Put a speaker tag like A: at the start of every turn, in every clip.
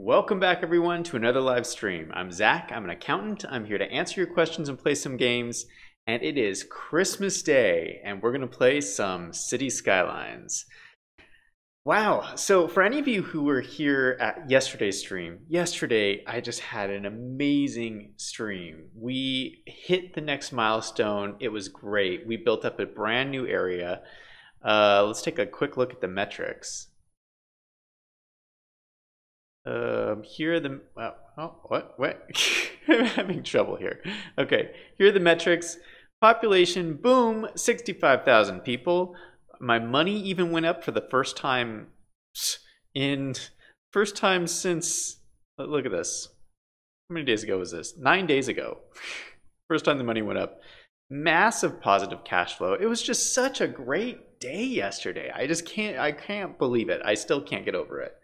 A: Welcome back, everyone, to another live stream. I'm Zach. I'm an accountant. I'm here to answer your questions and play some games. And it is Christmas Day, and we're going to play some City Skylines. Wow. So for any of you who were here at yesterday's stream, yesterday I just had an amazing stream. We hit the next milestone. It was great. We built up a brand new area. Let's take a quick look at the metrics. Here are the, what? I'm having trouble here. Okay, here are the metrics. Population, boom, 65,000 people. My money even went up for the first time since, look at this. How many days ago was this? 9 days ago. First time the money went up. Massive positive cash flow. It was just such a great day yesterday. I can't believe it. I still can't get over it.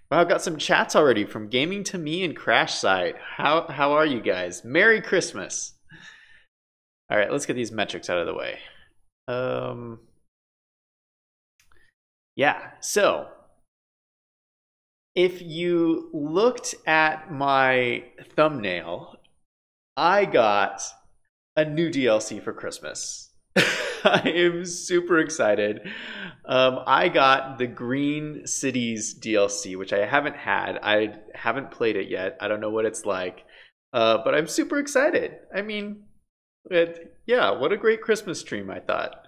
A: Wow, I've got some chats already from Gaming to Me and Crash Side. How are you guys? Merry Christmas. All right, let's get these metrics out of the way. Yeah, so if you looked at my thumbnail, I got a new DLC for Christmas. I am super excited. I got the Green Cities DLC, which I haven't had. I haven't played it yet. I don't know what it's like, but I'm super excited. I mean, yeah, what a great Christmas stream, I thought.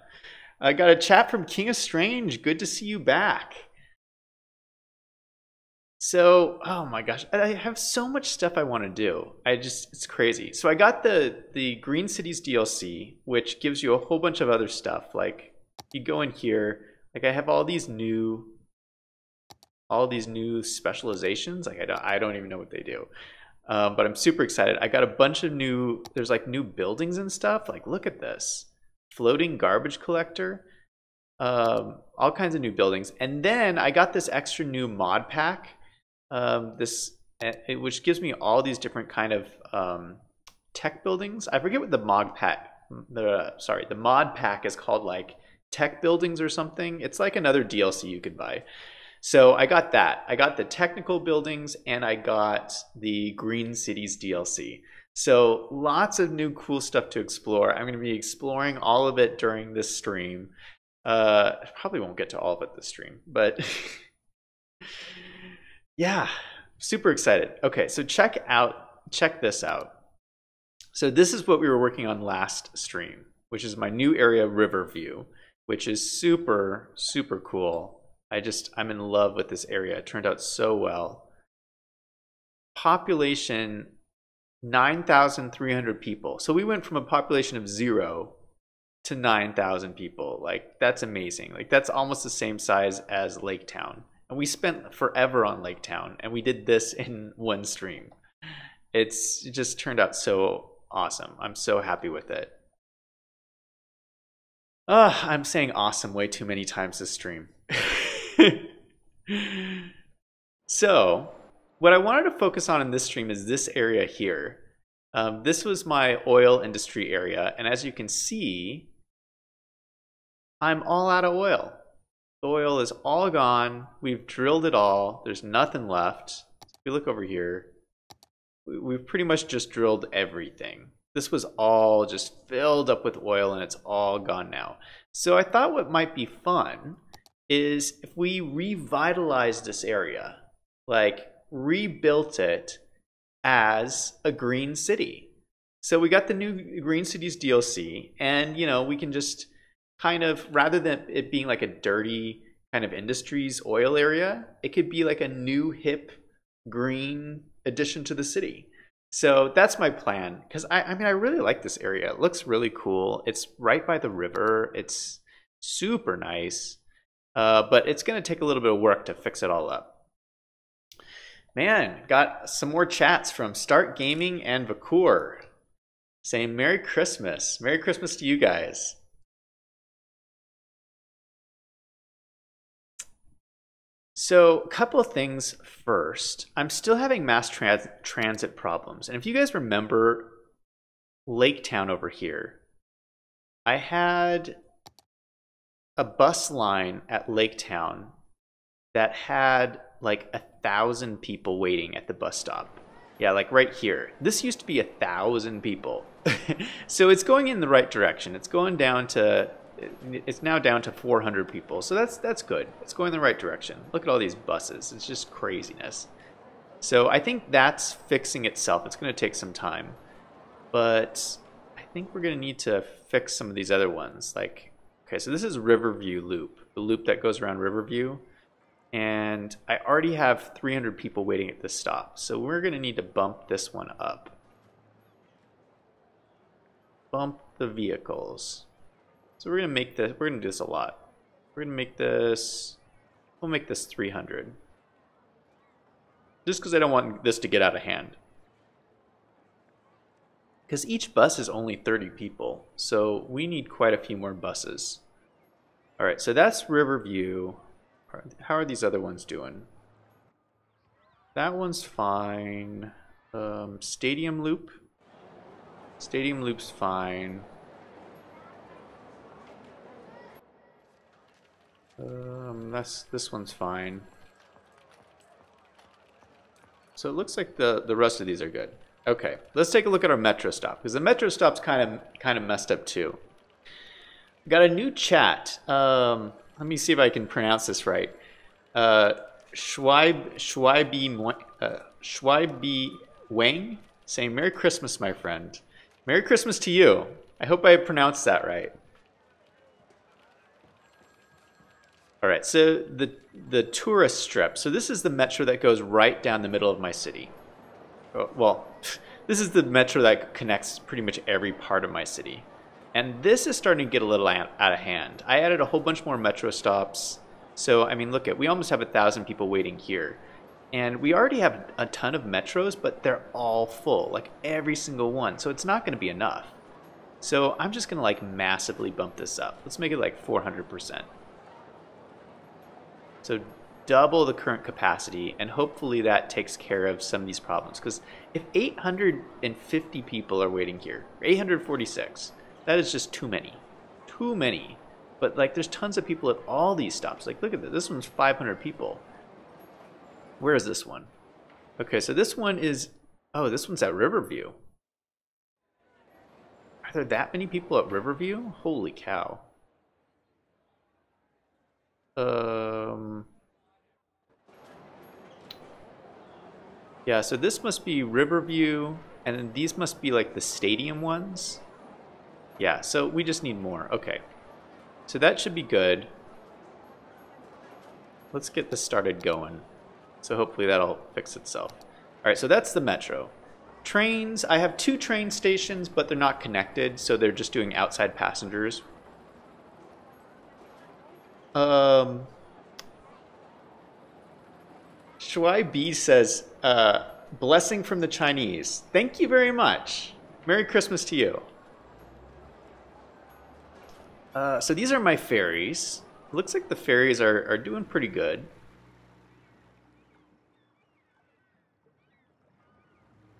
A: I got a chat from King of Strange. Good to see you back. So, oh my gosh, I have so much stuff I want to do. It's crazy. So I got the Green Cities DLC, which gives you a whole bunch of other stuff. Like you go in here, like I have all these new specializations. Like I don't even know what they do. But I'm super excited. I got a bunch of there's like new buildings and stuff. Like look at this. Floating garbage collector. All kinds of new buildings. And then I got this extra new mod pack. Which gives me all these different kind of tech buildings. I forget what the mod pack is called, like tech buildings or something. It's like another DLC you could buy. So I got that. I got the technical buildings and I got the Green Cities DLC. So lots of new cool stuff to explore. I'm going to be exploring all of it during this stream. Probably won't get to all of it this stream, but yeah, super excited. Okay, so check this out. So this is what we were working on last stream, which is my new area, Riverview, which is super, super cool. I'm in love with this area. It turned out so well. Population, 9,300 people. So we went from a population of 0 to 9,000 people. Like, that's amazing. Like, that's almost the same size as Lake Town. And we spent forever on Lake Town, and we did this in one stream. It just turned out so awesome. I'm so happy with it. I'm saying awesome way too many times this stream. So, what I wanted to focus on in this stream is this area here. This was my oil industry area, and as you can see, I'm all out of oil. The oil is all gone. We've drilled it all. There's nothing left. If you look over here, we've pretty much just drilled everything. This was all just filled up with oil and it's all gone now. So I thought what might be fun is if we revitalize this area, like rebuilt it as a green city. So we got the new Green Cities DLC, and we can just kind of, rather than it being like a dirty kind of industries oil area, it could be like a new hip green addition to the city. So that's my plan, because I mean I really like this area. It looks really cool. It's right by the river. It's super nice, but it's going to take a little bit of work to fix it all up. Man, got some more chats from Start Gaming and Vakur saying Merry Christmas. Merry Christmas to you guys. So a couple of things first. I'm still having mass transit problems. And if you guys remember Lake Town over here, I had a bus line at Lake Town that had like 1,000 people waiting at the bus stop. Yeah, like right here. This used to be 1,000 people. So it's going in the right direction. It's going down to, it's now down to 400 people. So that's good. It's going in the right direction. Look at all these buses. It's just craziness. So I think that's fixing itself. It's going to take some time. But I think we're going to need to fix some of these other ones. Like, okay, so this is Riverview Loop, the loop that goes around Riverview. And I already have 300 people waiting at this stop. So we're going to need to bump this one up. Bump the vehicles. So we're going to make this, we're going to do this a lot. We're going to make this, we'll make this 300. Just because I don't want this to get out of hand. Because each bus is only 30 people. So we need quite a few more buses. All right, so that's Riverview. How are these other ones doing? That one's fine. Stadium Loop. Stadium Loop's fine. This one's fine. So it looks like the rest of these are good. Okay, let's take a look at our metro stop, because the metro stop's kind of messed up too. Got a new chat. Let me see if I can pronounce this right. Schwaibi Wang saying, Merry Christmas, my friend. Merry Christmas to you. I hope I pronounced that right. All right, so the tourist strip. So this is the metro that goes right down the middle of my city. Oh, well, this is the metro that connects pretty much every part of my city. And this is starting to get a little out of hand. I added a whole bunch more metro stops. So, I mean, look at, we almost have 1,000 people waiting here. And we already have a ton of metros, but they're all full, like every single one. So it's not going to be enough. So I'm just going to like massively bump this up. Let's make it like 400%. So double the current capacity, and hopefully that takes care of some of these problems. Because if 850 people are waiting here, 846, that is just too many. Too many. But like there's tons of people at all these stops. Like look at this. This one's 500 people. Where is this one? Okay, so this one is, oh, this one's at Riverview. Are there that many people at Riverview? Holy cow. Yeah, so this must be Riverview, and then these must be like the stadium ones. Yeah, so we just need more. Okay. So that should be good. Let's get this started going. So hopefully that'll fix itself. All right, so that's the metro. Trains, I have 2 train stations, but they're not connected, so they're just doing outside passengers. Shuai B says, blessing from the Chinese. Thank you very much. Merry Christmas to you. So these are my ferries. It looks like the ferries are doing pretty good.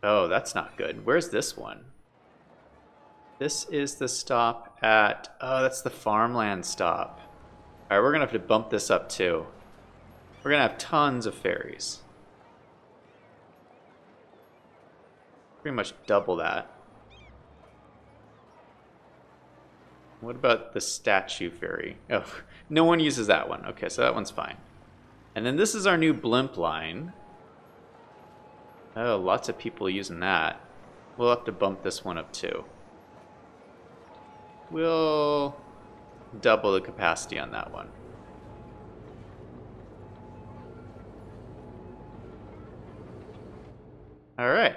A: Oh, that's not good. Where's this one? This is the stop at, oh, that's the farmland stop. All right, we're gonna have to bump this up too. We're gonna have tons of ferries. Pretty much double that. What about the statue ferry? Oh, no one uses that one. Okay, so that one's fine. And then this is our new blimp line. Oh, lots of people using that. We'll have to bump this one up too. We'll double the capacity on that one. All right.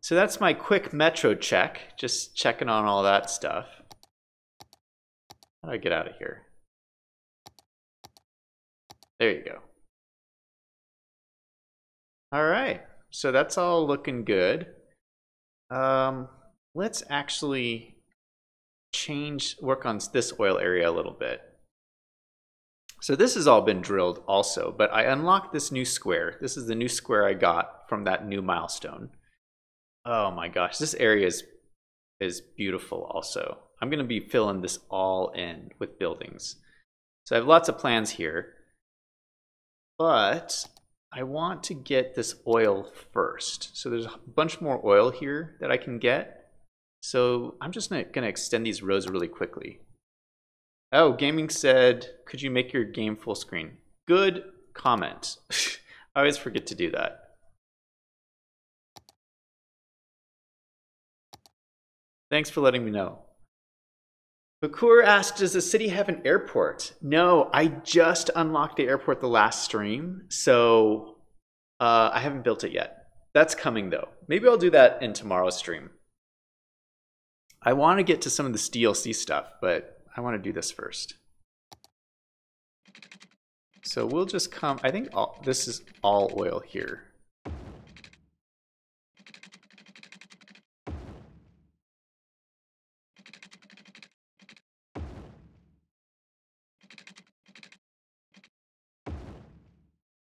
A: So that's my quick metro check. Just checking on all that stuff. How do I get out of here? There you go. All right. So that's all looking good. Let's actually work on this oil area a little bit. So this has all been drilled also, but I unlocked this new square. This is the new square I got from that new milestone. Oh my gosh, this area is beautiful also. I'm gonna be filling this all in with buildings. So I have lots of plans here, but I want to get this oil first. So there's a bunch more oil here that I can get. So I'm just going to extend these rows really quickly. Oh, Gaming said, could you make your game full screen? Good comment. I always forget to do that. Thanks for letting me know. Bakur asked, does the city have an airport? No, I just unlocked the airport the last stream, so I haven't built it yet. That's coming though. Maybe I'll do that in tomorrow's stream. I want to get to some of this DLC stuff, but I want to do this first. So we'll just come, I think this is all oil here.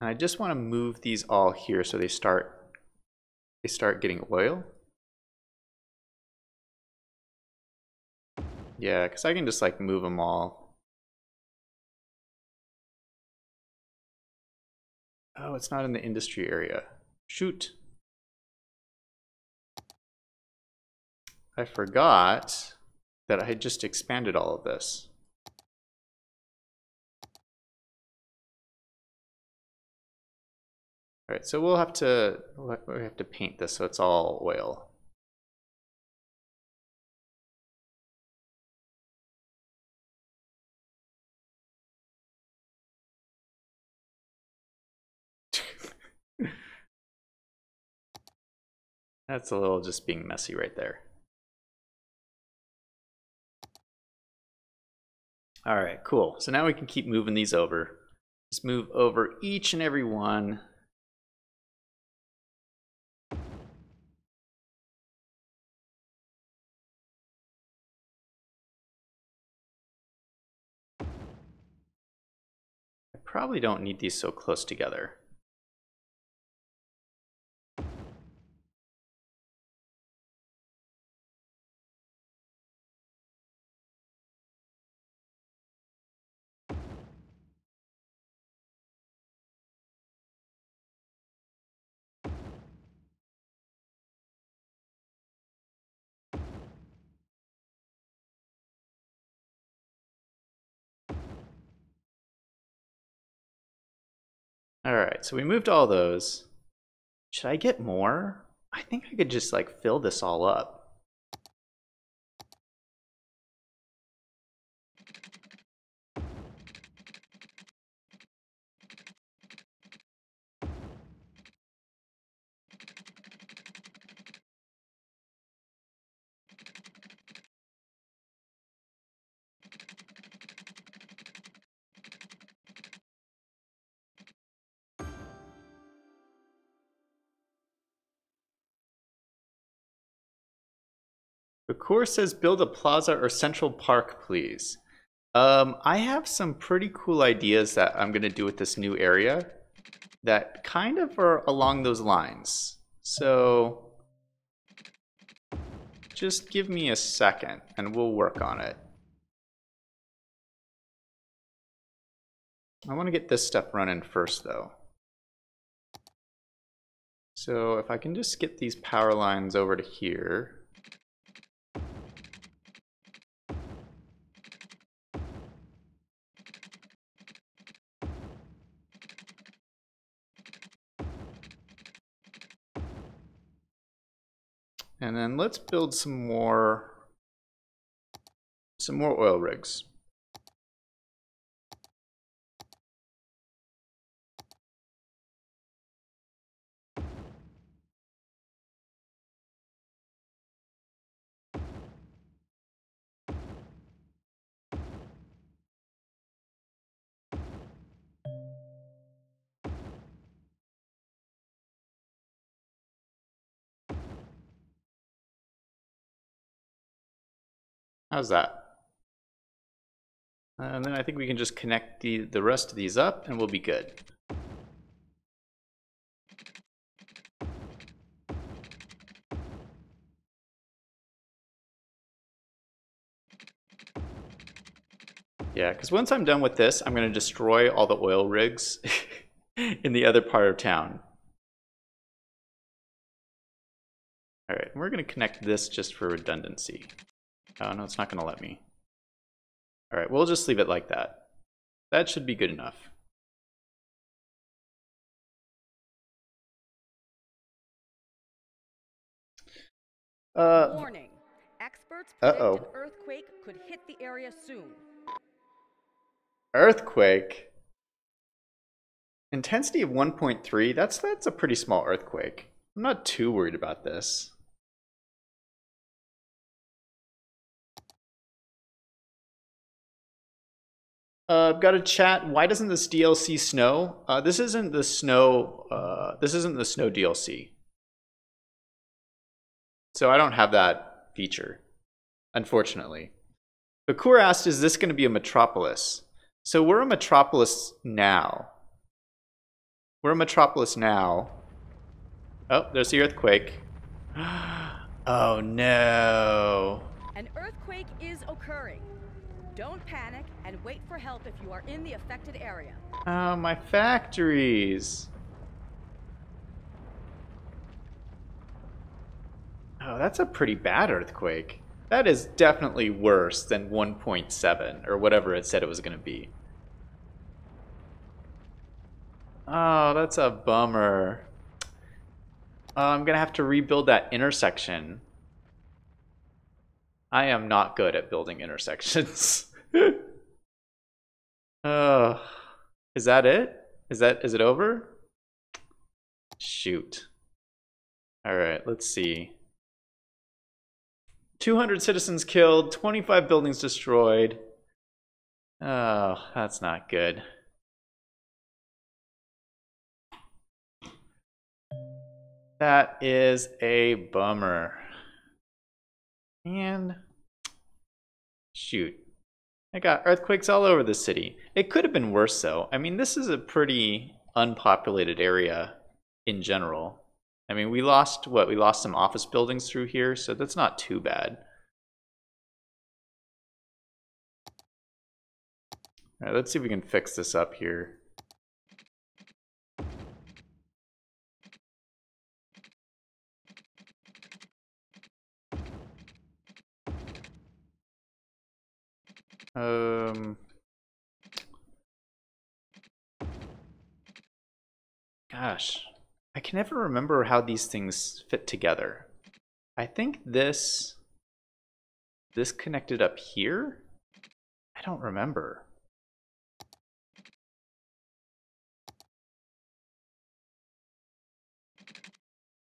A: And I just want to move these all here so they start getting oil. Yeah, because I can just like move them all. Oh, it's not in the industry area. Shoot. I forgot that I had just expanded all of this. All right, so we'll have to paint this so it's all oil. That's a little just being messy right there. All right, cool. So now we can keep moving these over. Just move over each and every one. I probably don't need these so close together. All right, so we moved all those. Should I get more? I think I could just like fill this all up. The course says build a plaza or central park, please. I have some pretty cool ideas that I'm gonna do with this new area that kind of are along those lines. So just give me a second and we'll work on it. I want to get this stuff running first though. So if I can just get these power lines over to here. And then let's build some more oil rigs. How's that? And then I think we can just connect the rest of these up and we'll be good. Yeah, because once I'm done with this, I'm going to destroy all the oil rigs in the other part of town. All right, we're going to connect this just for redundancy. Oh, no, it's not going to let me. All right, we'll just leave it like that. That should be good enough.
B: Warning. Experts predict
A: Uh-oh.
B: an earthquake could hit the area soon.
A: Earthquake? Intensity of 1.3, that's a pretty small earthquake. I'm not too worried about this. I've got a chat. Why doesn't this DLC snow? This isn't the snow. This isn't the snow DLC. So I don't have that feature, unfortunately. Bakur asked, "Is this going to be a metropolis?" So we're a metropolis now. We're a metropolis now. Oh, there's the earthquake. Oh no!
B: An earthquake is occurring. Don't panic and wait for help if you are in the affected area.
A: Oh, my factories. Oh, that's a pretty bad earthquake. That is definitely worse than 1.7 or whatever it said it was going to be. Oh, that's a bummer. I'm going to have to rebuild that intersection. I am not good at building intersections. Oh, is that it? Is it over? Shoot. All right, let's see. 200 citizens killed, 25 buildings destroyed. Oh, that's not good. That is a bummer. And shoot. I got earthquakes all over the city. It could have been worse though. I mean, this is a pretty unpopulated area in general. I mean, we lost what? We lost some office buildings through here, so that's not too bad. All right, let's see if we can fix this up here. Gosh, I can never remember how these things fit together. I think this connected up here? I don't remember.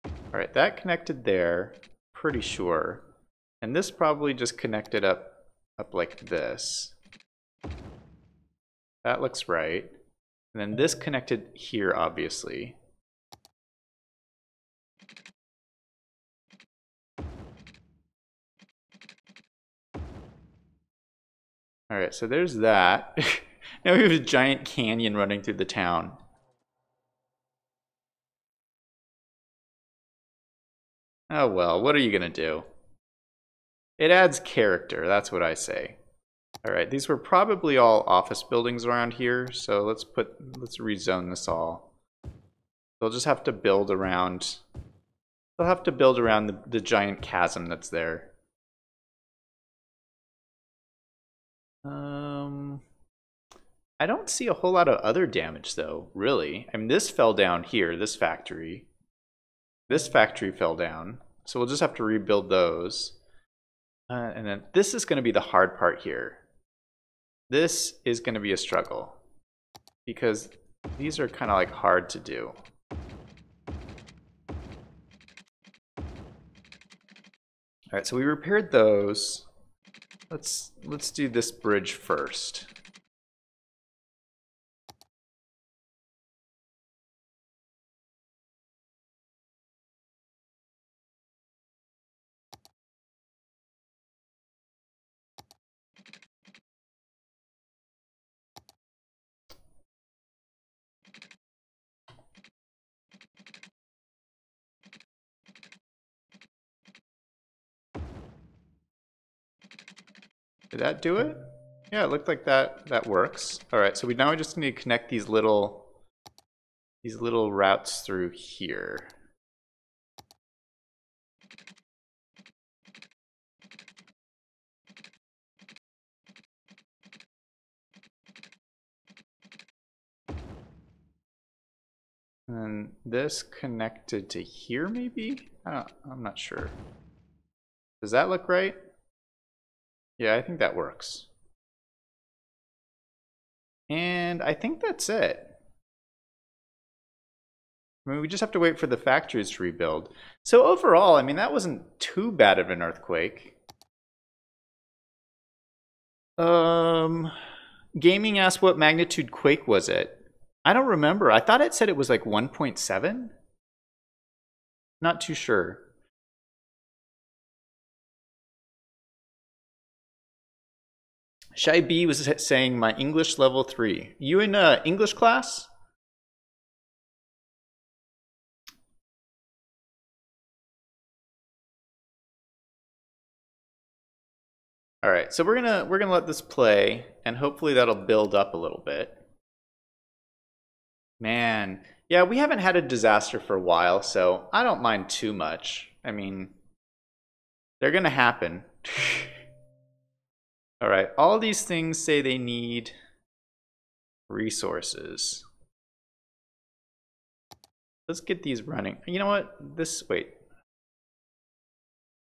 A: All right, that connected there, pretty sure. And this probably just connected up like this. That looks right. And then this connected here, obviously. All right, so there's that. Now we have a giant canyon running through the town. Oh well, what are you gonna do? It adds character, that's what I say. All right, these were probably all office buildings around here, so let's rezone this all. They'll just have to build around, they'll have to build around the giant chasm that's there. I don't see a whole lot of other damage though, really. I mean, this fell down here, this factory. This factory fell down, so we'll just have to rebuild those. And then this is going to be the hard part here. This is going to be a struggle because these are kind of like hard to do. All right, so we repaired those. Let's do this bridge first. Did that do it? Yeah, it looked like that works. All right, so we just need to connect these little these little routes through here. And this connected to here, maybe? I'm not sure. Does that look right? Yeah, I think that works. And I think that's it. I mean, we just have to wait for the factories to rebuild. So overall, I mean, that wasn't too bad of an earthquake. Gaming asked what magnitude quake was it? I don't remember. I thought it said it was like 1.7. Not too sure. Shy B was saying my English level 3. You in English class? All right, so we're gonna let this play, and hopefully that'll build up a little bit. Man, yeah, we haven't had a disaster for a while, so I don't mind too much. I mean, they're gonna happen. All right, all these things say they need resources. Let's get these running. You know what? Wait.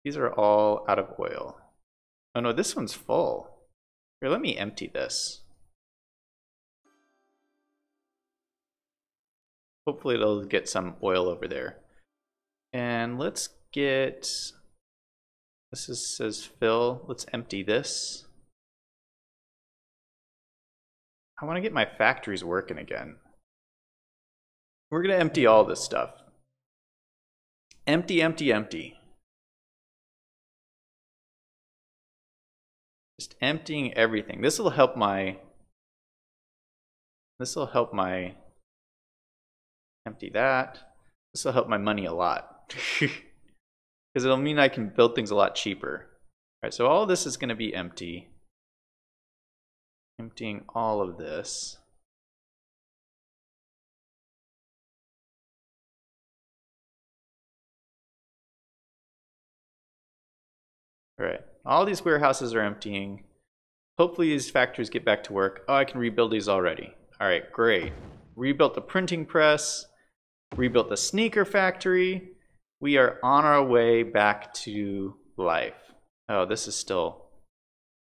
A: These are all out of oil. Oh no, this one's full. Here, let me empty this. Hopefully it'll get some oil over there. And let's get, says fill. Let's empty this. I want to get my factories working again. We're going to empty all this stuff. Empty, empty, empty. Just emptying everything. This will help my empty that. This will help my money a lot. Because it'll mean I can build things a lot cheaper. All right, so all of this is going to be empty. Emptying all of this. All right, all these warehouses are emptying. Hopefully these factories get back to work. Oh, I can rebuild these already. All right, great. Rebuilt the printing press. Rebuilt the sneaker factory. We are on our way back to life. Oh, this is still...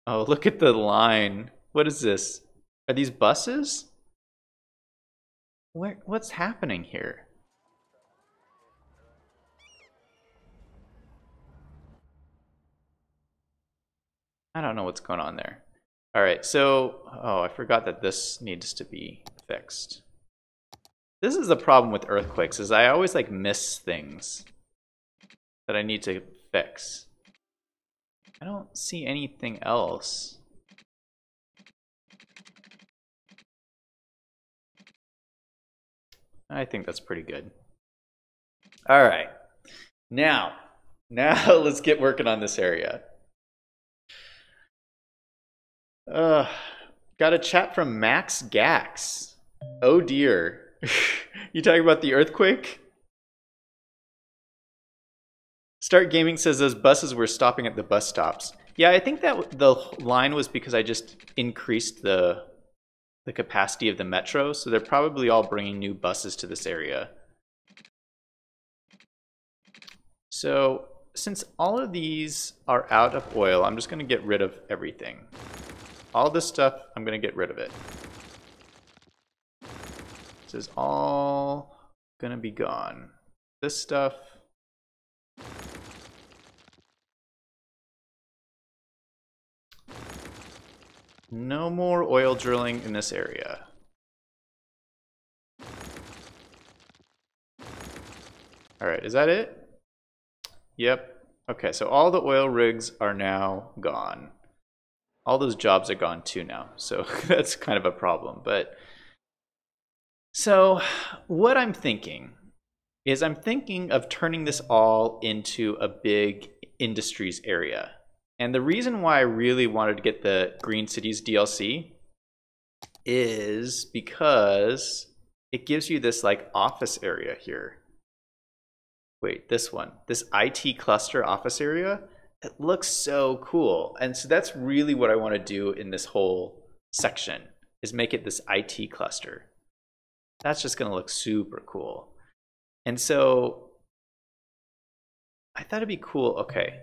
A: Oh, look at the line. What is this? Are these buses? What's happening here? I don't know what's going on there. All right, so, oh, I forgot that this needs to be fixed. This is the problem with earthquakes, is I always like miss things that I need to fix. I don't see anything else. I think that's pretty good. All right, now let's get working on this area. Got a chat from Max Gax. Oh dear. You talking about the earthquake? Start Gaming says those buses were stopping at the bus stops. Yeah, I think that the line was because I just increased the capacity of the metro, so they're probably all bringing new buses to this area. So since all of these are out of oil, I'm just going to get rid of everything. All this stuff, I'm going to get rid of it. This is all going to be gone. This stuff. No more oil drilling in this area. All right, is that it? Yep. Okay, so all the oil rigs are now gone. All those jobs are gone too now, so that's kind of a problem. But so what I'm thinking is I'm thinking of turning this all into a big industries area. And the reason why I really wanted to get the Green Cities DLC is because it gives you this like office area here. Wait, this one, this IT cluster office area, it looks so cool. And so that's really what I want to do in this whole section, is make it this IT cluster. That's just going to look super cool. And so I thought it'd be cool. Okay,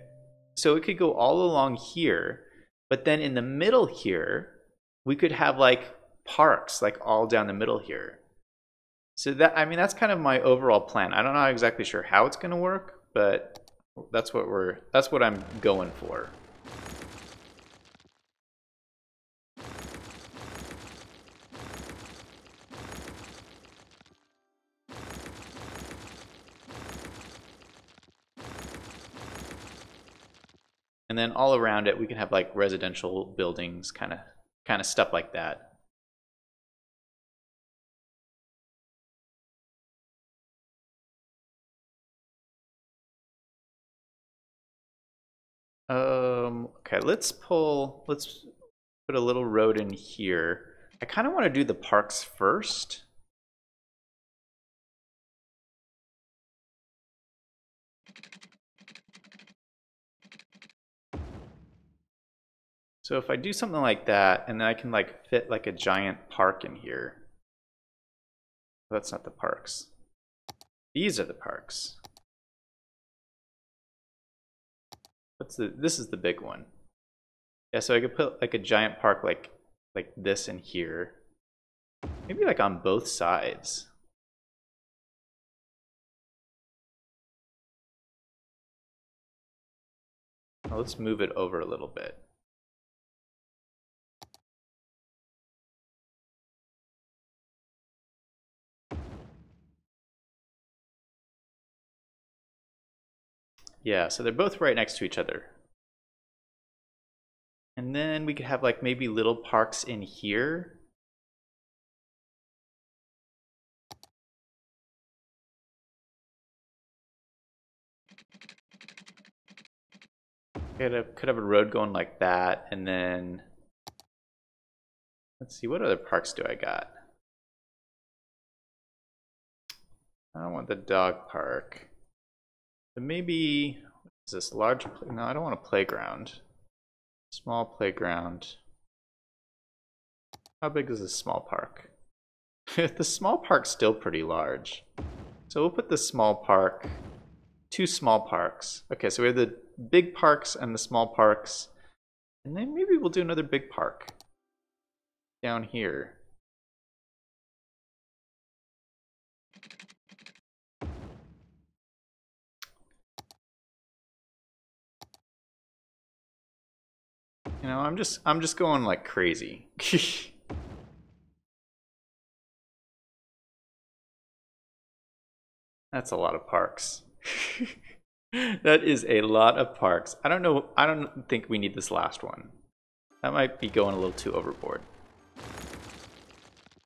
A: so it could go all along here, but then in the middle here, we could have like parks like all down the middle here. So that, I mean, that's kind of my overall plan. I'm not exactly sure how it's going to work, but that's what I'm going for. And then all around it, we can have like residential buildings, kind of stuff like that. Okay, let's put a little road in here. I kind of want to do the parks first. So if I do something like that, and then I can like fit like a giant park in here. That's not the parks. These are the parks. This is the big one. Yeah, so I could put like a giant park like this in here. Maybe like on both sides. Now let's move it over a little bit. Yeah, so they're both right next to each other. And then we could have like maybe little parks in here. Could have a road going like that, and then let's see, what other parks do I got? I don't want the dog park. But maybe, what is this, large? No, I don't want a playground. Small playground. How big is this small park? The small park's still pretty large. So we'll put the small park, 2 small parks. Okay, so we have the big parks and the small parks. And then maybe we'll do another big park down here. You know, I'm just going like crazy. That's a lot of parks. That is a lot of parks. I don't know, I don't think we need this last one. That might be going a little too overboard.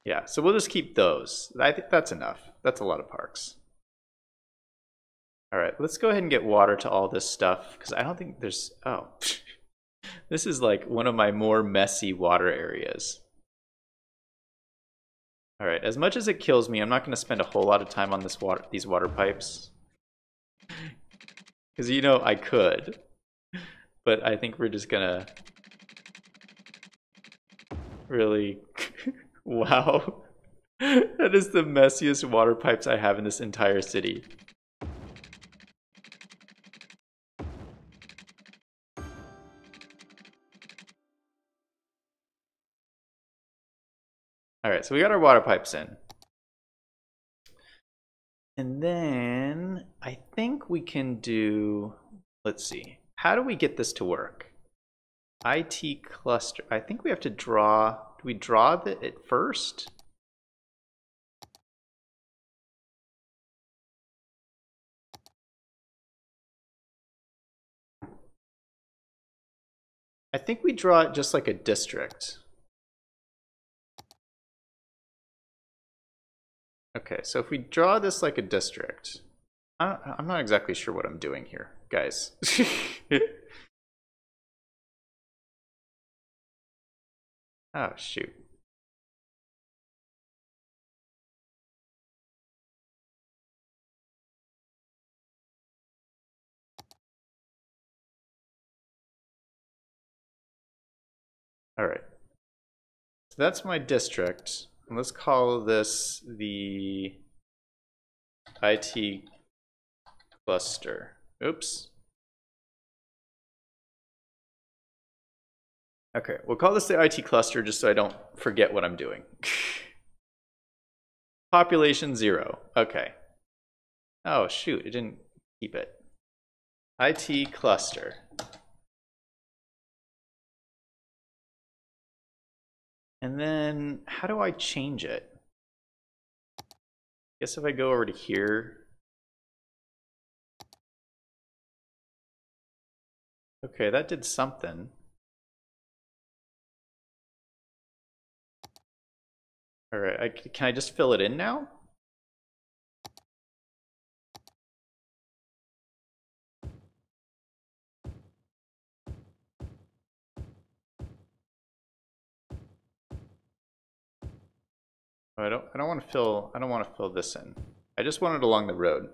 A: Yeah, so we'll just keep those. I think that's enough. That's a lot of parks. All right, let's go ahead and get water to all this stuff, because I don't think there's, oh. This is like one of my more messy water areas. All right, as much as it kills me, I'm not going to spend a whole lot of time on these water pipes. Because you know I could, but I think we're just gonna really, wow. That is the messiest water pipes I have in this entire city. All right, so we got our water pipes in. And then I think we can do, let's see, how do we get this to work? IT cluster, I think we have to draw, do we draw it first? I think we draw it just like a district. Okay, so if we draw this like a district, I'm not exactly sure what I'm doing here, guys. Oh, shoot. All right. So that's my district. And let's call this the IT cluster. Oops. Okay, we'll call this the IT cluster just so I don't forget what I'm doing. Population 0. Okay. Oh, shoot, it didn't keep it. IT cluster. And then, how do I change it? Guess if I go over to here. Okay, that did something. All right, can I just fill it in now? Oh, I don't want to fill this in. I just want it along the road.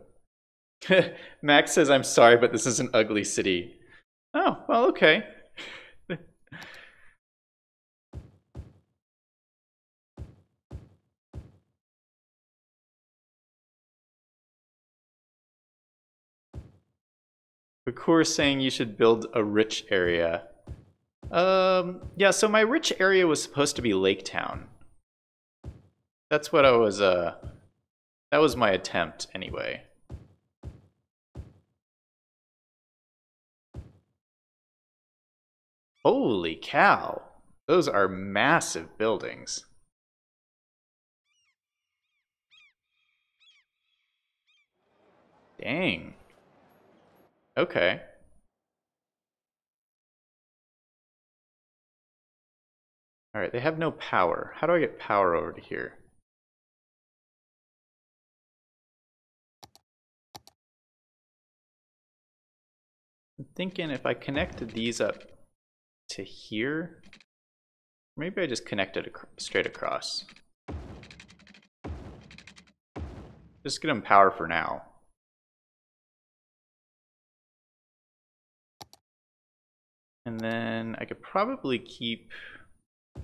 A: Max says, I'm sorry, but this is an ugly city. Oh, well, okay. Bakur is saying you should build a rich area. Yeah, so my rich area was supposed to be Lake Town. That's what I was, that was my attempt anyway. Holy cow. Those are massive buildings. Dang. Okay. All right, they have no power. How do I get power over to here? I'm thinking if I connected these up to here, maybe I just connected straight across. Just get them power for now. And then I could probably keep, I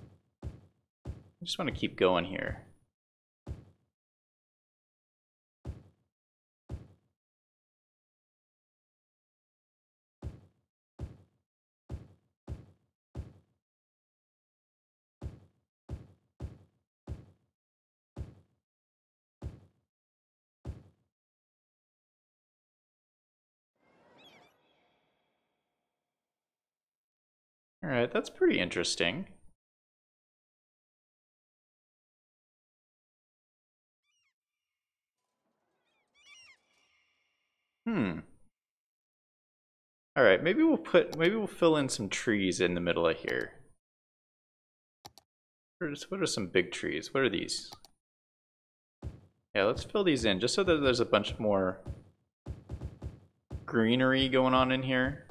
A: just want to keep going here. All right, that's pretty interesting. All right, maybe we'll fill in some trees in the middle of here. What are some big trees? What are these? Yeah, let's fill these in just so that there's a bunch more greenery going on in here.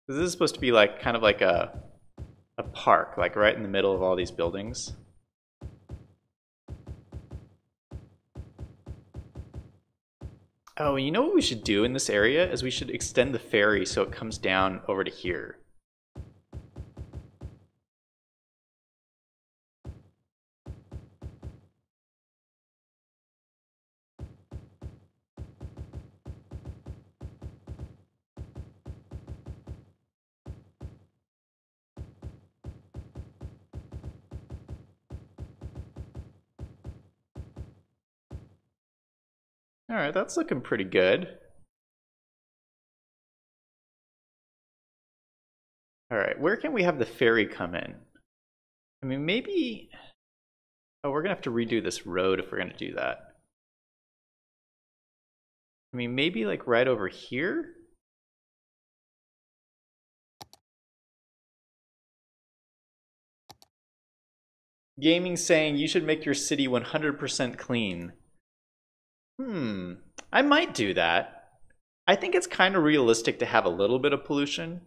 A: This is supposed to be like kind of like a park, like right in the middle of all these buildings. Oh, you know what we should do in this area is we should extend the ferry so it comes down over to here. All right, that's looking pretty good. All right, where can we have the ferry come in? I mean, maybe... Oh, we're gonna have to redo this road if we're gonna do that. I mean, maybe like right over here? Gaming saying you should make your city 100% clean. I might do that. I think it's kind of realistic to have a little bit of pollution.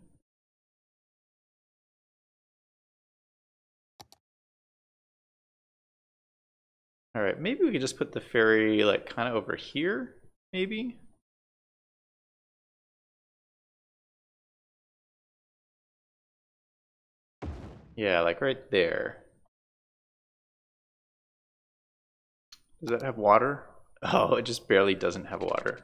A: All right, maybe we could just put the ferry like kind of over here, maybe? Yeah, like right there. Does that have water? Oh, it just barely doesn't have water.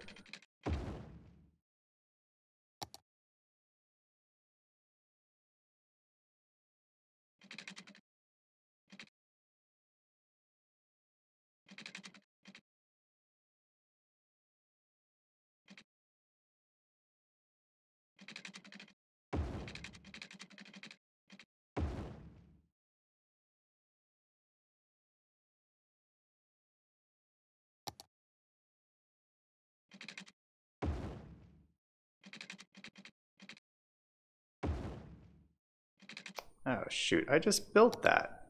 A: Oh shoot, I just built that.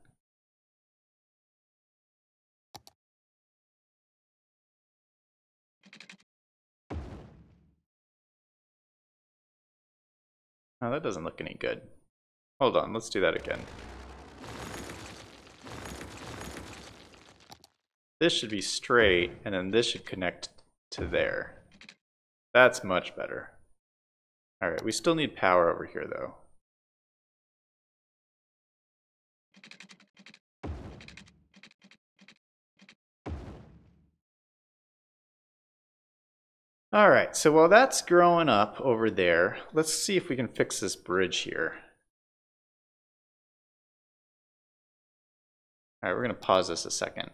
A: Oh, that doesn't look any good. Hold on, let's do that again. This should be straight, and then this should connect to there. That's much better. Alright, we still need power over here though. Alright, so while that's growing up over there, let's see if we can fix this bridge here. Alright, we're going to pause this a second.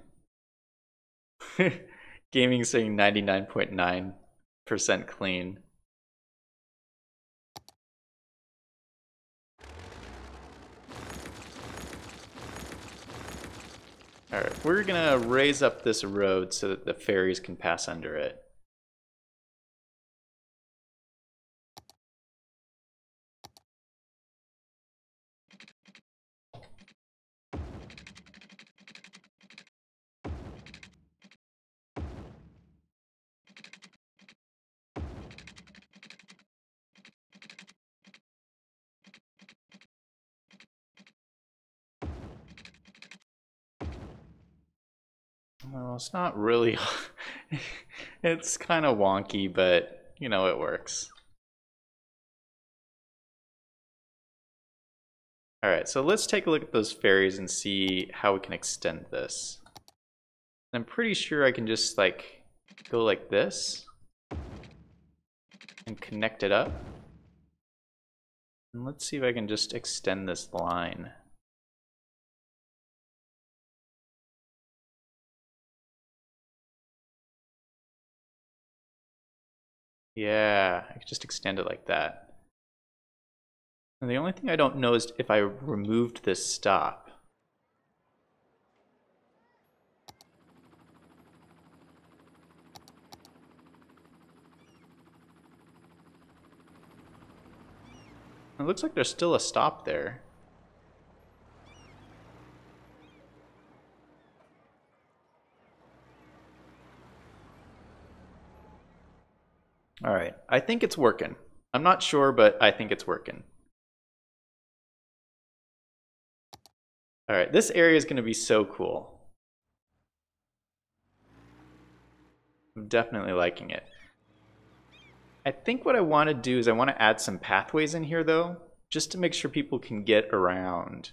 A: Gaming saying 99.9% clean. Alright, we're going to raise up this road so that the ferries can pass under it. Well, it's not really... It's kind of wonky, but, you know, it works. Alright, so let's take a look at those ferries and see how we can extend this. I'm pretty sure I can just, like, go like this and connect it up. And let's see if I can just extend this line. Yeah, I can just extend it like that. And the only thing I don't know is if I removed this stop. It looks like there's still a stop there. Alright, I think it's working. I'm not sure, but I think it's working. Alright, this area is going to be so cool. I'm definitely liking it. I think what I want to do is I want to add some pathways in here though, just to make sure people can get around.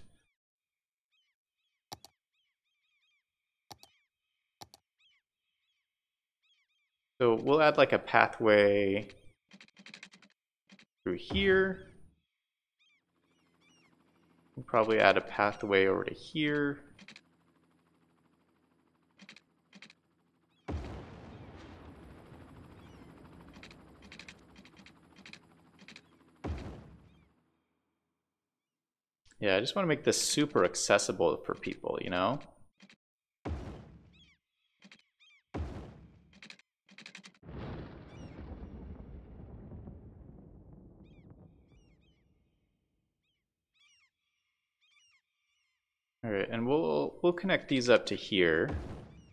A: So we'll add like a pathway through here. We'll probably add a pathway over to here. Yeah, I just want to make this super accessible for people, you know? All right, and we'll connect these up to here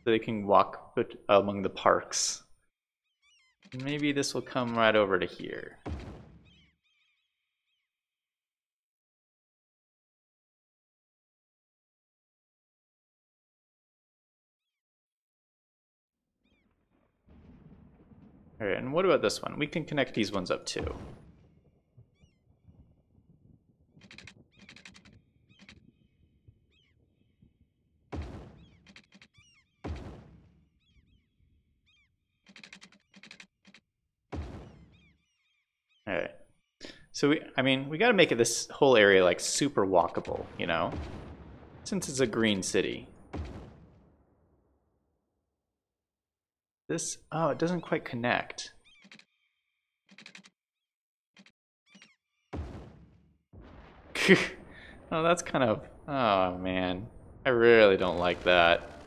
A: so they can walk among the parks. Maybe this will come right over to here. All right, and what about this one? We can connect these ones up too. So I mean, we got to make it this whole area like super walkable, you know, since it's a green city. This, oh, it doesn't quite connect. Oh, that's kind of, oh man, I really don't like that.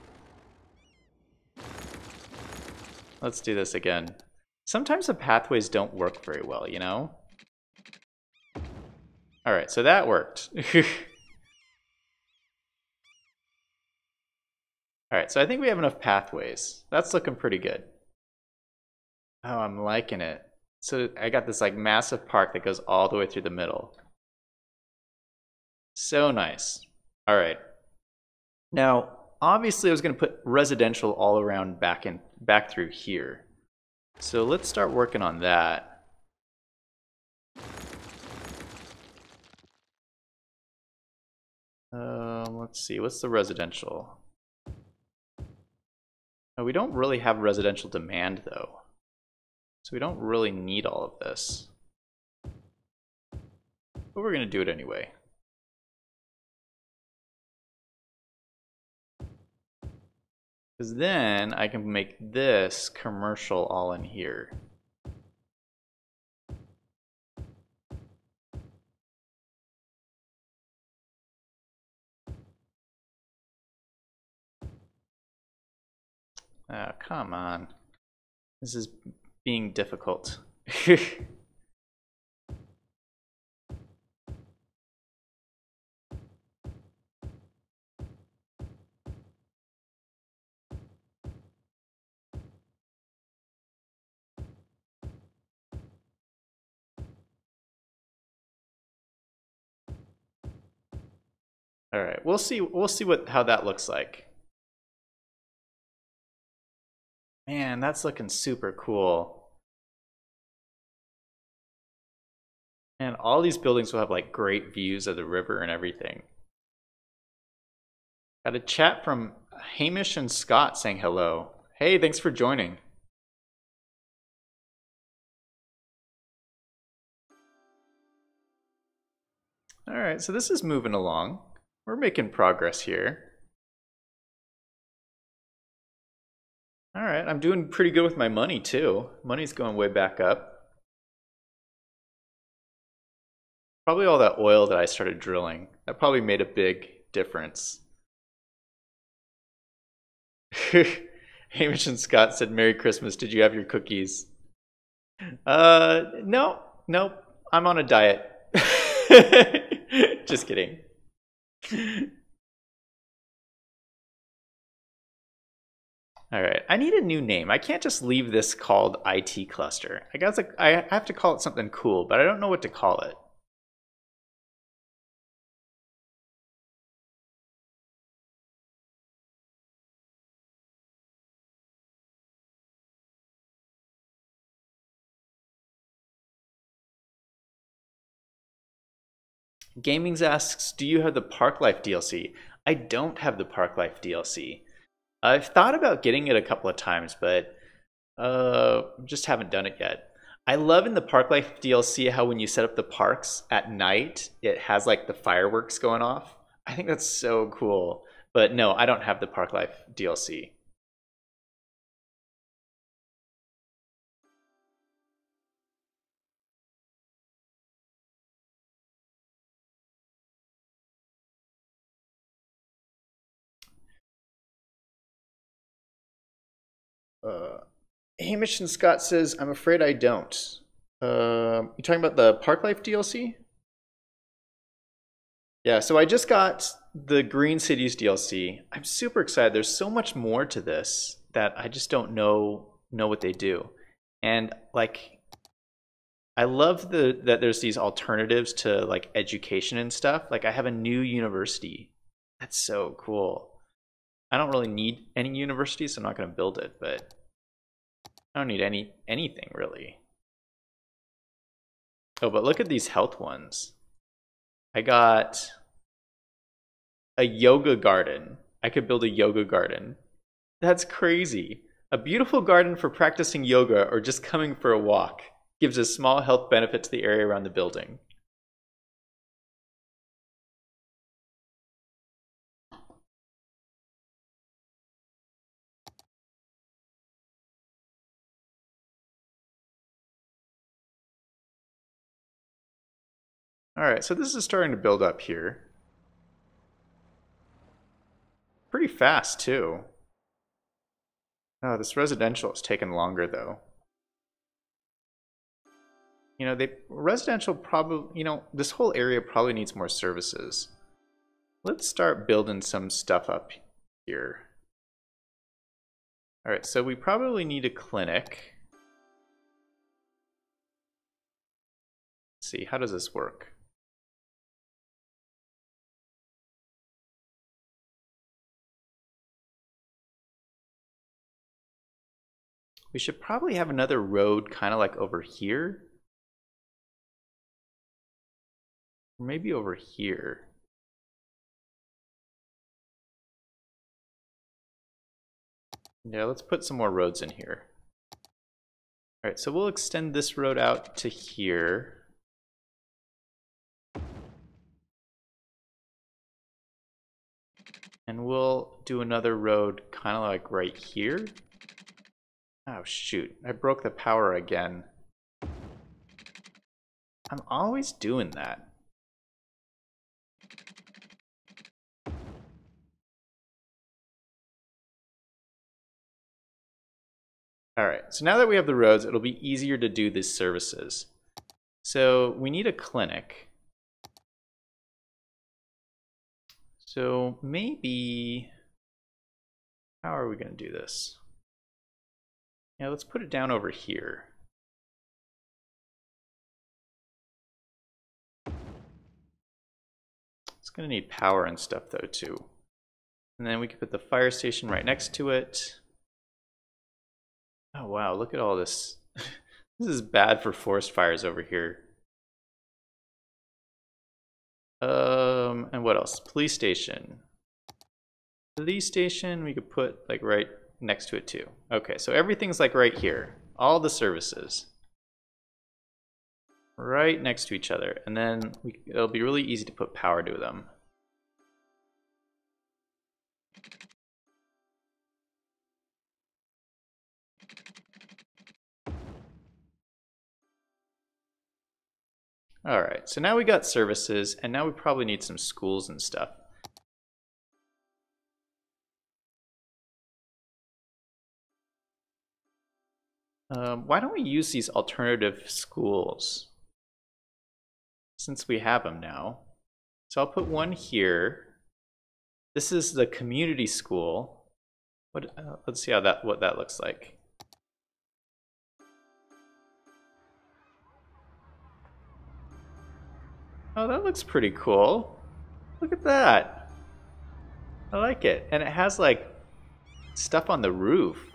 A: Let's do this again. Sometimes the pathways don't work very well, you know? All right, so that worked. All right, so I think we have enough pathways. That's looking pretty good. Oh, I'm liking it. So I got this like massive park that goes all the way through the middle. So nice. All right. Now, obviously I was going to put residential all around back through here. So let's start working on that. Let's see, what's the residential? Oh, we don't really have residential demand though. So we don't really need all of this. But we're going to do it anyway. Because then I can make this commercial all in here. Oh, come on. This is being difficult. All right, we'll see how that looks like. Man, that's looking super cool. And all these buildings will have like great views of the river and everything. Got a chat from Hamish and Scott saying hello. Hey, thanks for joining. All right, so this is moving along. We're making progress here. All right, I'm doing pretty good with my money too. Money's going way back up. Probably all that oil that I started drilling. That probably made a big difference. Hamish and Scott said, Merry Christmas, did you have your cookies? No, nope, I'm on a diet. Just kidding. All right, I need a new name. I can't just leave this called IT cluster. I guess I have to call it something cool, but I don't know what to call it. Gamings asks, do you have the Park Life DLC? I don't have the Park Life DLC. I've thought about getting it a couple of times, but just haven't done it yet. I love in the Park Life DLC how when you set up the parks at night, it has like the fireworks going off. I think that's so cool. But no, I don't have the Park Life DLC. Hamish and Scott says, I'm afraid I don't. You talking about the Park Life DLC? Yeah, so I just got the Green Cities DLC. I'm super excited. There's so much more to this that I just don't know what they do. And like I love that there's these alternatives to like education and stuff. Like I have a new university. That's so cool. I don't really need any university, so I'm not going to build it, but I don't need anything really. Oh, but look at these health ones. I got a yoga garden. I could build a yoga garden. That's crazy. A beautiful garden for practicing yoga or just coming for a walk. Gives a small health benefit to the area around the building. All right, so this is starting to build up here. Pretty fast, too. Oh, this residential is taking longer, though. You know, residential probably, you know, this whole area probably needs more services. Let's start building some stuff up here. All right, so we probably need a clinic. Let's see, how does this work? We should probably have another road kind of like over here. Or maybe over here. Yeah, let's put some more roads in here. All right, so we'll extend this road out to here. And we'll do another road kind of like right here. Oh shoot, I broke the power again. I'm always doing that. All right, so now that we have the roads, it'll be easier to do these services. So we need a clinic. So maybe, how are we going to do this? Yeah, let's put it down over here. It's going to need power and stuff though too. And then we can put the fire station right next to it. Oh wow, look at all this. This is bad for forest fires over here. And what else? Police station. Police station, we could put like right next to it too. Okay, so everything's like right here. All the services. Right next to each other. And then it'll be really easy to put power to them. All right, so now we got services, and now we probably need some schools and stuff. Why don't we use these alternative schools? Since we have them now. So I'll put one here. This is the community school. Let's see what that looks like. Oh, that looks pretty cool. Look at that. I like it. And it has like stuff on the roof.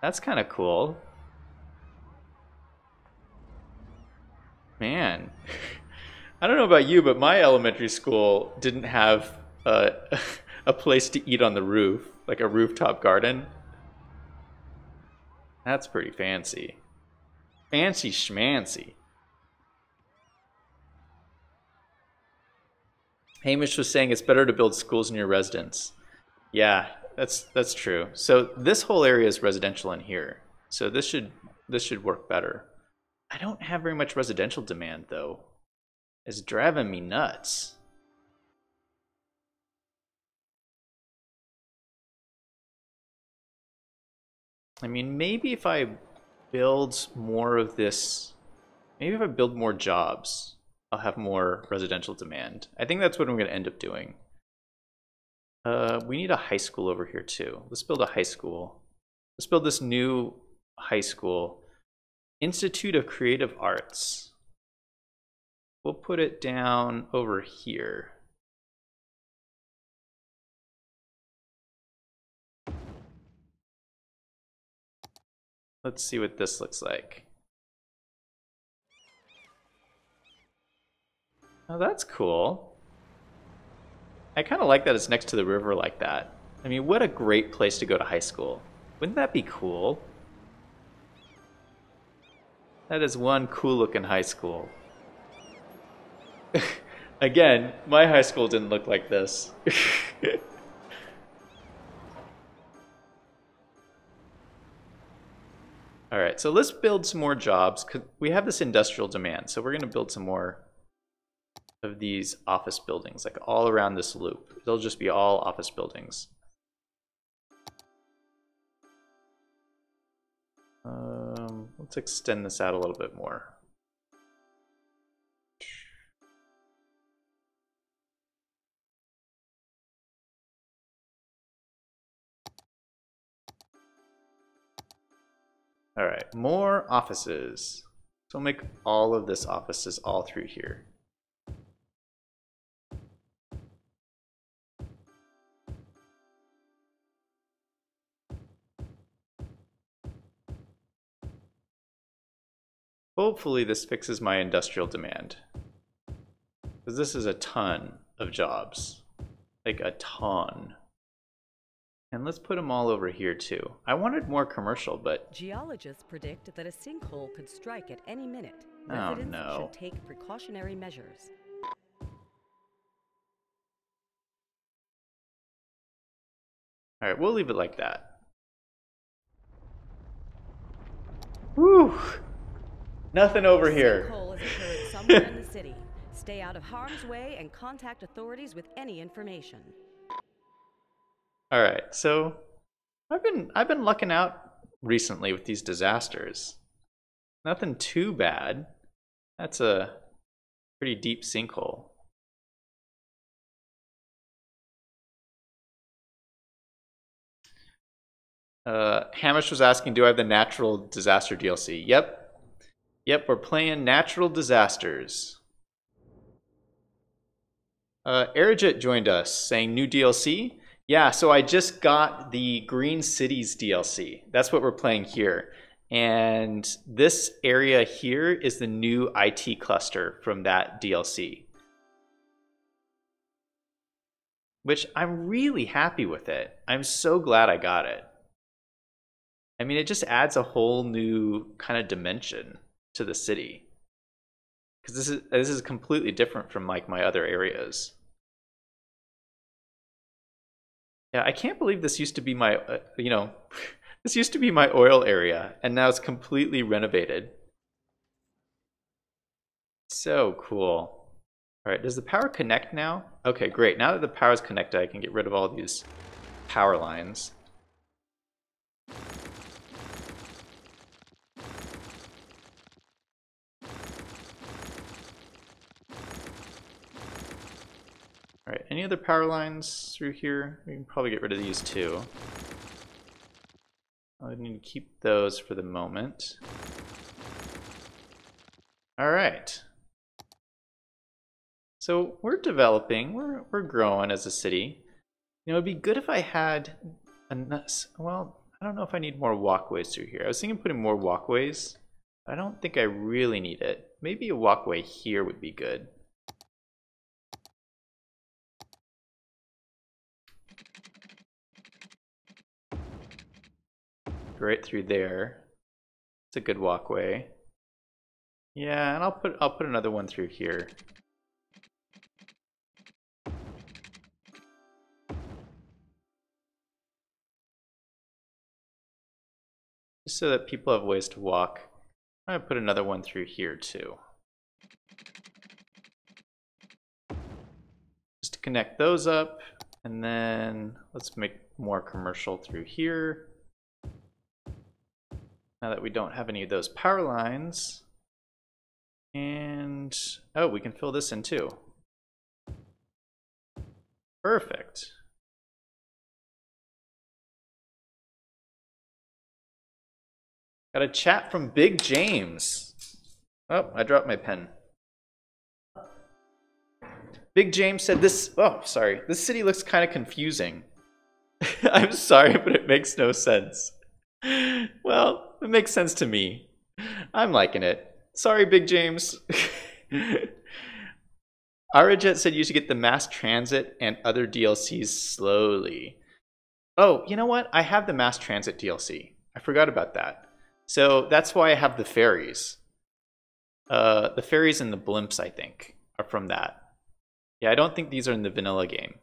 A: That's kind of cool. Man. I don't know about you, but my elementary school didn't have a place to eat on the roof, like a rooftop garden. That's pretty fancy. Fancy schmancy. Hamish was saying it's better to build schools near residents. Yeah, that's true. So this whole area is residential in here. So this should work better. I don't have very much residential demand though. It's driving me nuts. I mean, maybe if I build more of this, maybe if I build more jobs, I'll have more residential demand. I think that's what I'm going to end up doing. We need a high school over here too. Let's build a high school. Let's build this new high school. Institute of Creative Arts. We'll put it down over here. Let's see what this looks like. Oh, that's cool. I kind of like that it's next to the river like that. I mean, what a great place to go to high school. Wouldn't that be cool? That is one cool looking high school. Again, my high school didn't look like this. All right, so let's build some more jobs because we have this industrial demand. So we're going to build some more of these office buildings, like all around this loop. They'll just be all office buildings. Let's extend this out a little bit more. All right, more offices. So we'll make all of this offices all through here. Hopefully this fixes my industrial demand, because this is a ton of jobs, like a ton. And let's put them all over here too. I wanted more commercial, but
B: geologists predict that a sinkhole could strike at any minute.
A: Oh,
B: Residents
A: no.
B: should take precautionary measures.
A: all right, we'll leave it like that. Whew. Nothing over here.
B: Sinkhole has occurred somewhere in the city. Stay out of harm's way and contact authorities with any information.
A: All right, so I've been lucking out recently with these disasters. Nothing too bad. That's a pretty deep sinkhole. Hamish was asking, do I have the natural disaster DLC? Yep. Yep, we're playing natural disasters. Aerojet joined us saying new DLC. Yeah, so I just got the Green Cities DLC. That's what we're playing here. And this area here is the new IT cluster from that DLC. Which I'm really happy with it. I'm so glad I got it. I mean, it just adds a whole new kind of dimension to the city. Because this is completely different from like my other areas. Yeah, I can't believe this used to be my, this used to be my oil area, and now it's completely renovated. So cool. All right, does the power connect now? Okay, great. Now that the power is connected, I can get rid of all these power lines. All right, any other power lines through here? We can probably get rid of these too. I need to keep those for the moment. All right. So we're developing, we're growing as a city. You know, it'd be good if I had well, I don't know if I need more walkways through here. I was thinking putting more walkways. I don't think I really need it. Maybe a walkway here would be good. Right through there. It's a good walkway. Yeah, and I'll put another one through here. Just so that people have ways to walk. I'm gonna put another one through here too. Just to connect those up, and then let's make more commercial through here. Now that we don't have any of those power lines. And, oh, we can fill this in too. Perfect. Got a chat from Big James. Oh, I dropped my pen. Big James said this city looks kind of confusing. I'm sorry, but it makes no sense. Well, it makes sense to me. I'm liking it. Sorry, Big James. Arajet said you should get the mass transit and other DLCs slowly. Oh, you know what? I have the mass transit DLC. I forgot about that. So that's why I have the ferries. The ferries and the blimps, I think, are from that. Yeah, I don't think these are in the vanilla game.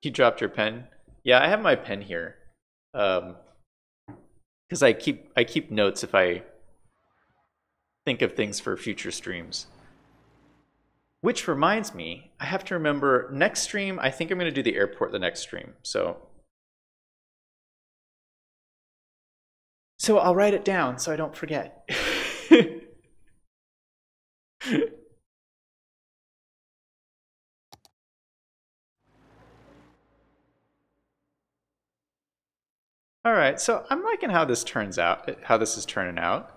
A: You dropped your pen? Yeah, I have my pen here. Because I keep notes if I think of things for future streams. Which reminds me, I have to remember next stream, I think I'm going to do the airport the next stream. So I'll write it down so I don't forget. All right, so I'm liking how this turns out, how this is turning out.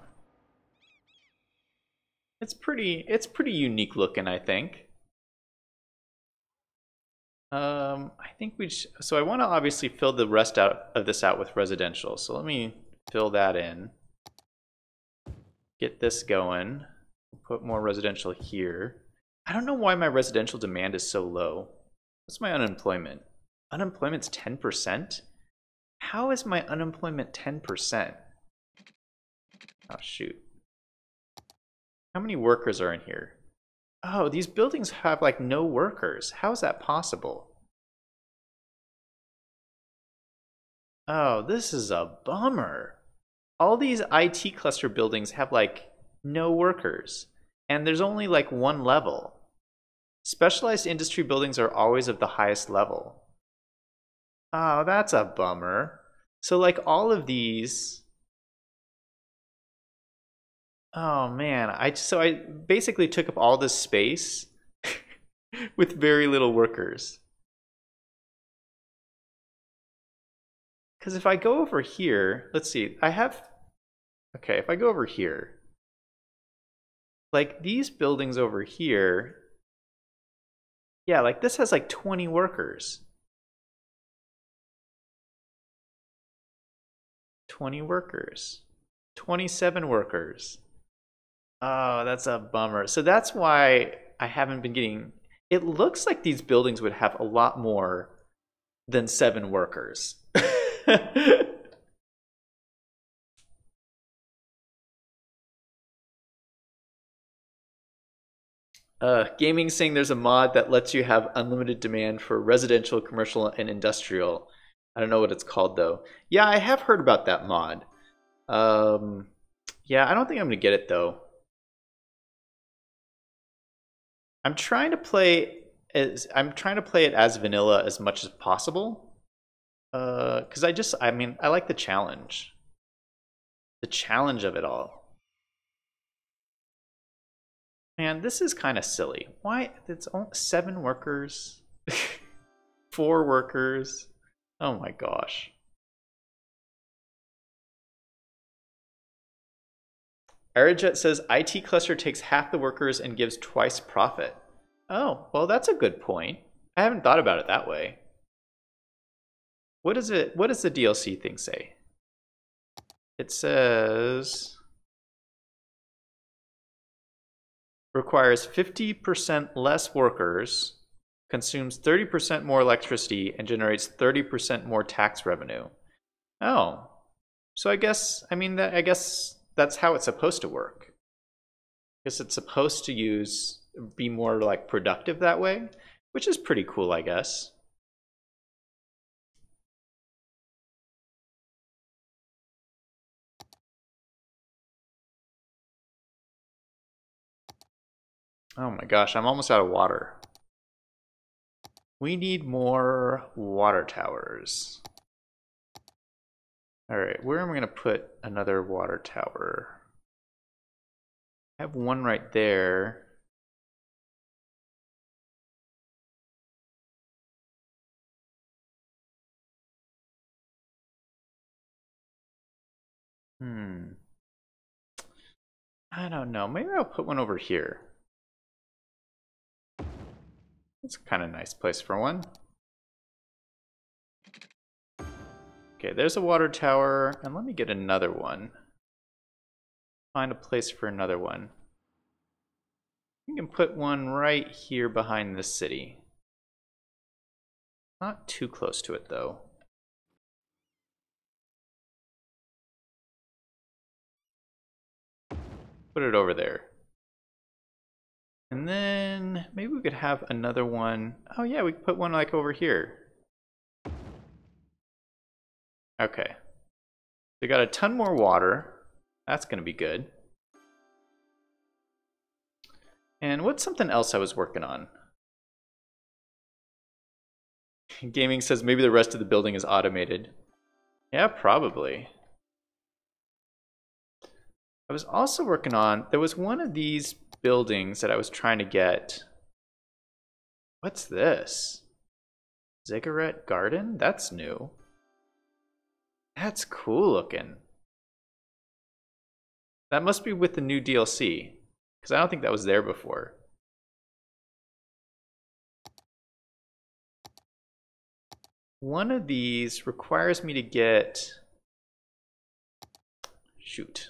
A: It's pretty unique looking, I think. I think so I want to obviously fill the rest out of this out with residential. So let me fill that in. Get this going. Put more residential here. I don't know why my residential demand is so low. What's my unemployment? Unemployment's 10%? How is my unemployment 10%? Oh, shoot. How many workers are in here? Oh, these buildings have like no workers. How is that possible? Oh, this is a bummer. All these IT cluster buildings have like no workers, and there's only like one level. Specialized industry buildings are always of the highest level. Oh, that's a bummer. So like all of these, oh man, so I basically took up all this space with very little workers. Because if I go over here, let's see, okay, if I go over here, like these buildings over here, yeah, like this has like 20 workers. 20 workers. 27 workers. Oh, that's a bummer. So that's why I haven't been getting... It looks like these buildings would have a lot more than 7 workers. Gaming saying there's a mod that lets you have unlimited demand for residential, commercial, and industrial. I don't know what it's called though. Yeah, I have heard about that mod. Yeah, I don't think I'm gonna get it though. I'm trying to play it as vanilla as much as possible. Because I mean, I like the challenge. The challenge of it all. Man, this is kind of silly. Why? It's only 7 workers, 4 workers. Oh my gosh. Aerojet says IT cluster takes half the workers and gives twice profit. Oh, well, that's a good point. I haven't thought about it that way. What does the DLC thing say? It says requires 50% less workers, consumes 30% more electricity, and generates 30% more tax revenue. Oh, so I guess that's how it's supposed to work. I guess it's supposed to be more like productive that way, which is pretty cool, I guess. Oh my gosh, I'm almost out of water. We need more water towers. All right, where am I going to put another water tower? I have one right there. I don't know. Maybe I'll put one over here. That's kind of a nice place for one. Okay, there's a water tower, and let me get another one. Find a place for another one. You can put one right here behind the city. Not too close to it, though. Put it over there. And then maybe we could have another one. Oh yeah, we could put one like over here. Okay. We got a ton more water. That's gonna be good. And what's something else I was working on? Gaming says maybe the rest of the building is automated. Yeah, probably. I was also working on, there was one of these buildings that I was trying to get. What's this? Ziggurat Garden? That's new. That's cool looking. That must be with the new DLC, because I don't think that was there before. One of these requires me to get... Shoot.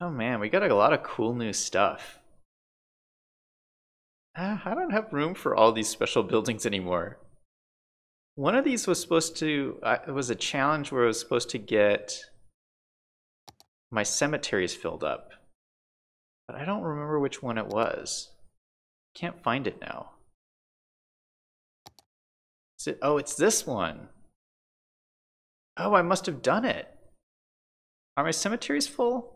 A: Oh man, we got a lot of cool new stuff. I don't have room for all these special buildings anymore. One of these was supposed to, it was a challenge where I was supposed to get my cemeteries filled up. But I don't remember which one it was. Can't find it now. Is it, oh, it's this one. Oh, I must have done it. Are my cemeteries full?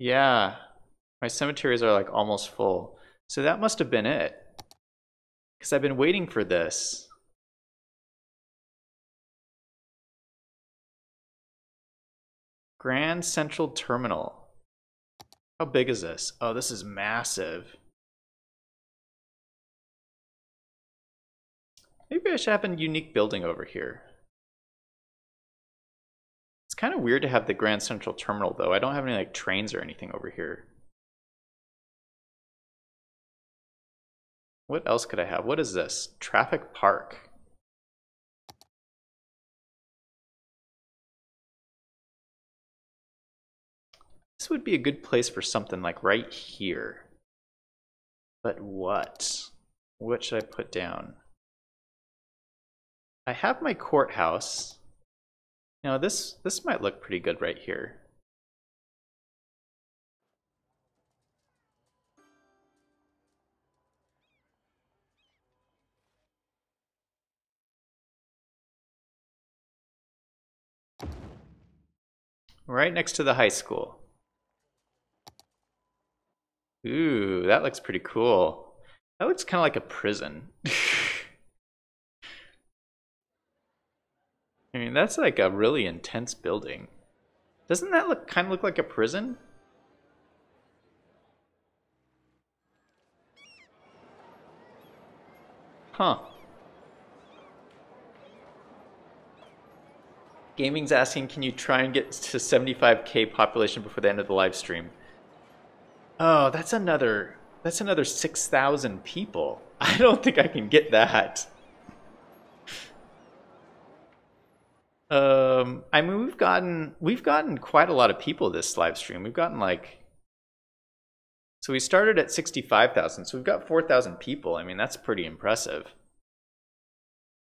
A: Yeah, my cemeteries are like almost full. So that must have been it. Because I've been waiting for this. Grand Central Terminal. How big is this? Oh, this is massive. Maybe I should have a unique building over here. It's kind of weird to have the Grand Central Terminal though. I don't have any like trains or anything over here. What else could I have? What is this? Traffic Park. This would be a good place for something like right here. But what? What should I put down? I have my courthouse. Now this might look pretty good right here. Right next to the high school. Ooh, that looks pretty cool. That looks kind of like a prison. I mean, that's like a really intense building. Doesn't that look kind of look like a prison? Huh. Gaming's asking, can you try and get to 75K population before the end of the live stream? Oh, that's another 6,000 people. I don't think I can get that. I mean, we've gotten quite a lot of people this live stream. We've gotten like, so we started at 65,000, so we've got 4,000 people. I mean, that's pretty impressive.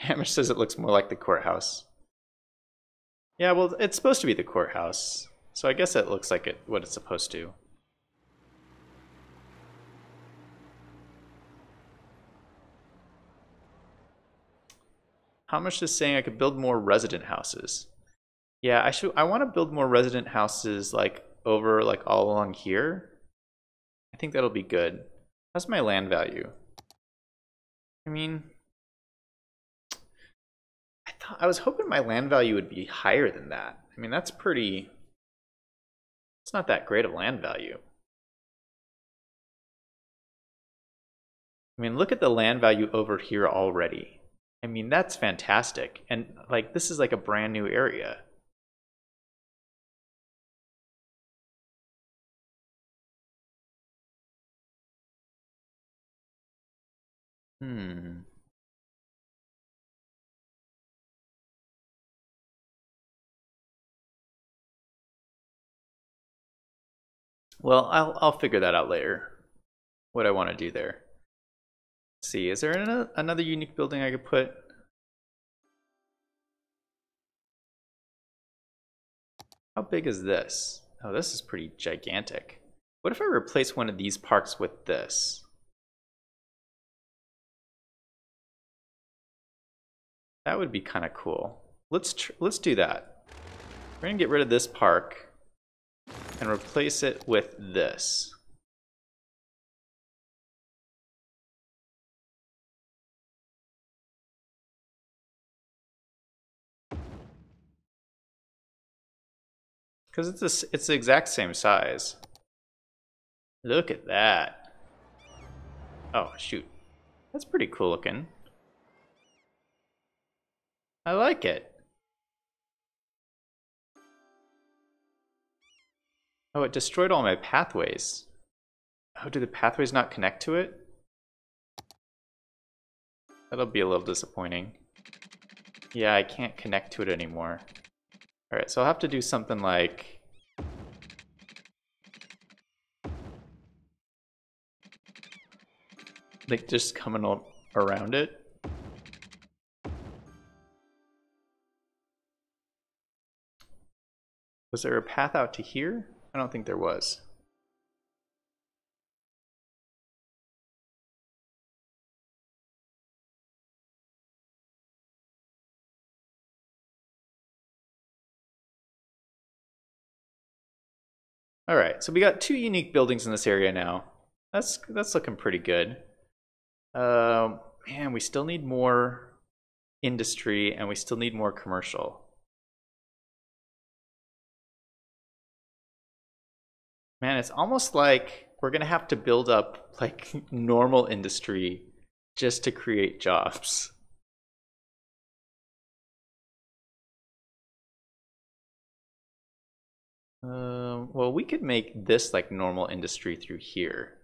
A: Hammer says it looks more like the courthouse. Yeah, well, it's supposed to be the courthouse, so I guess it looks like what it's supposed to. How much is saying I could build more resident houses? Yeah, I want to build more resident houses like over like all along here. I think that'll be good. That's my land value. I mean, I was hoping my land value would be higher than that. I mean, it's not that great of land value. I mean, look at the land value over here already. I mean, that's fantastic. And like, this is like a brand new area. Well, I'll figure that out later. What I want to do there. Let's see, is there another unique building I could put? How big is this? Oh, this is pretty gigantic. What if I replace one of these parks with this? That would be kind of cool. Let's do that. We're gonna get rid of this park and replace it with this. Because it's the exact same size. Look at that. Oh, shoot. That's pretty cool looking. I like it. Oh, it destroyed all my pathways. Oh, do the pathways not connect to it? That'll be a little disappointing. Yeah, I can't connect to it anymore. Alright, so I'll have to do something like... just coming around it. Was there a path out to here? I don't think there was. All right, so we got 2 unique buildings in this area now. That's looking pretty good. Man, we still need more industry and we still need more commercial. Man, it's almost like we're gonna have to build up like normal industry just to create jobs. Well, we could make this like normal industry through here.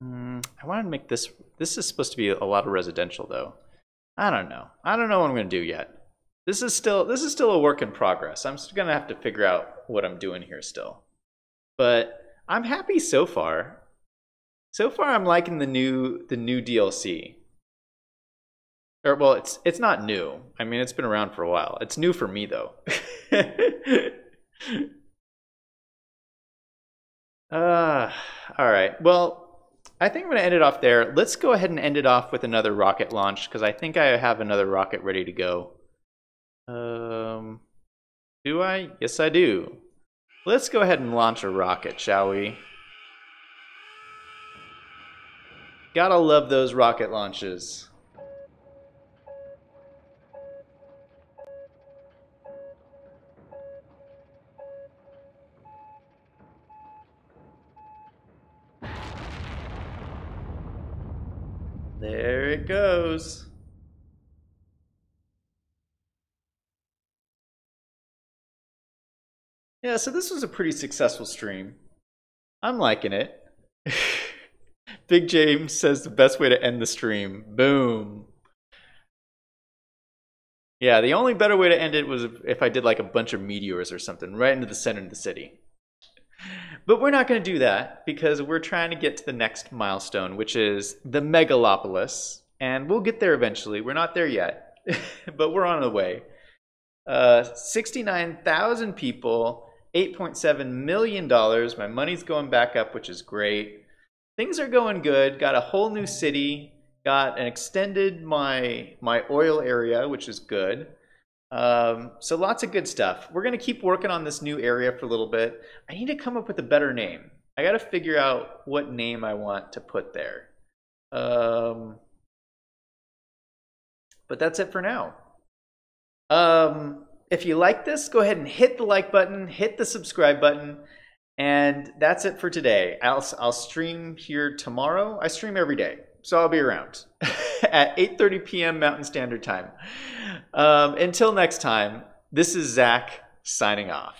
A: I want to make this. This is supposed to be a lot of residential, though. I don't know. I don't know what I'm going to do yet. This is still a work in progress. I'm still going to have to figure out what I'm doing here still. But I'm happy so far. So far, I'm liking the new DLC. Or well, it's not new. I mean, it's been around for a while. It's new for me though. All right. Well, I think I'm going to end it off there. Let's go ahead and end it off with another rocket launch because I think I have another rocket ready to go. Do I? Yes, I do. Let's go ahead and launch a rocket, shall we? Gotta love those rocket launches. There it goes. Yeah, so this was a pretty successful stream. I'm liking it. Big James says the best way to end the stream. Boom. Yeah, the only better way to end it was if I did like a bunch of meteors or something right into the center of the city. But we're not going to do that because we're trying to get to the next milestone, which is the Megalopolis. And we'll get there eventually. We're not there yet, but we're on the way. 69,000 people, $8.7 million. My money's going back up, which is great. Things are going good. Got a whole new city. Got an extended my oil area, which is good. So lots of good stuff. We're going to keep working on this new area for a little bit. I need to come up with a better name. I got to figure out what name I want to put there. But that's it for now. If you like this, go ahead and hit the like button, hit the subscribe button, and that's it for today. I'll stream here tomorrow. I stream every day, so I'll be around at 8:30 p.m. Mountain Standard Time. Until next time, this is Zach signing off.